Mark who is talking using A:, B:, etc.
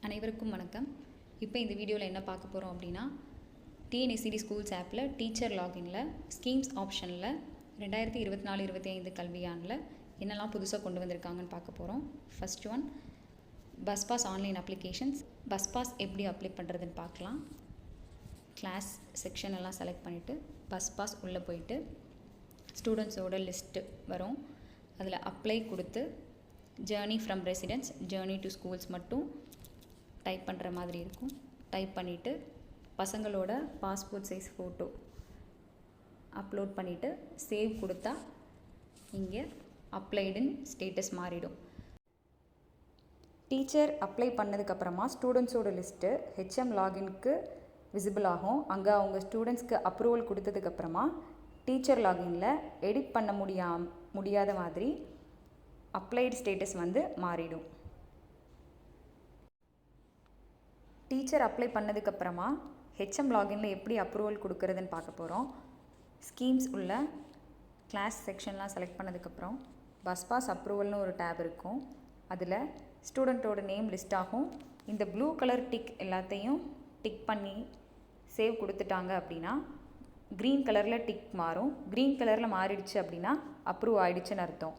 A: அனைவருக்கும் வணக்கம். இப்போ இந்த வீடியோவில் என்ன பார்க்க போகிறோம் அப்படின்னா, டிஎன்எஸ்சிடி ஸ்கூல்ஸ் ஆப்பில் டீச்சர் லாகினில் ஸ்கீம்ஸ் ஆப்ஷனில் 2024-25 கல்வியாண்டில் என்னெல்லாம் புதுசாக கொண்டு வந்திருக்காங்கன்னு பார்க்க போகிறோம். First one, bus pass online applications. Bus pass எப்படி அப்ளை பண்ணுறதுன்னு பார்க்கலாம். கிளாஸ் செக்ஷன் எல்லாம் செலக்ட் பண்ணிவிட்டு பஸ் பாஸ் உள்ளே போயிட்டு ஸ்டூடெண்ட்ஸோட லிஸ்ட்டு வரும். அதில் அப்ளை கொடுத்து journey from residence journey to schools மட்டும் டைப் பண்ணுற மாதிரி இருக்கும். டைப் பண்ணிவிட்டு பசங்களோட பாஸ்போர்ட் சைஸ் ஃபோட்டோ அப்லோட் பண்ணிவிட்டு சேவ் கொடுத்தா இங்கே அப்ளைடுன்னு ஸ்டேட்டஸ் மாறிடும். டீச்சர் அப்ளை பண்ணதுக்கப்புறமா ஸ்டூடெண்ட்ஸோட லிஸ்ட்டு ஹெச்எம் லாகின்க்கு விசிபிள் ஆகும். அங்கே அவங்க ஸ்டூடெண்ட்ஸ்க்கு அப்ரூவல் கொடுத்ததுக்கப்புறமா டீச்சர் லாகினில் எடிட் பண்ண முடியாத மாதிரி அப்ளைடு ஸ்டேட்டஸ் மாறிடும். டீச்சர் அப்ளை பண்ணதுக்கப்புறமா ஹெச்எம் லாகினில் எப்படி அப்ரூவல் கொடுக்குறதுன்னு பார்க்க போகிறோம். ஸ்கீம்ஸ் உள்ள கிளாஸ் செக்ஷன்லாம் செலக்ட் பண்ணதுக்கப்புறம் பஸ் பாஸ் அப்ரூவல்னு ஒரு டேப் இருக்கும். அதில் ஸ்டூடெண்ட்டோட நேம் லிஸ்ட் ஆகும். இந்த ப்ளூ கலர் டிக் எல்லாத்தையும் டிக் பண்ணி சேவ் கொடுத்துட்டாங்க அப்படின்னா க்ரீன் கலரில் டிக் மாறும். க்ரீன் கலரில் மாறிடுச்சு அப்படின்னா அப்ரூவ் ஆகிடுச்சுன்னு அர்த்தம்.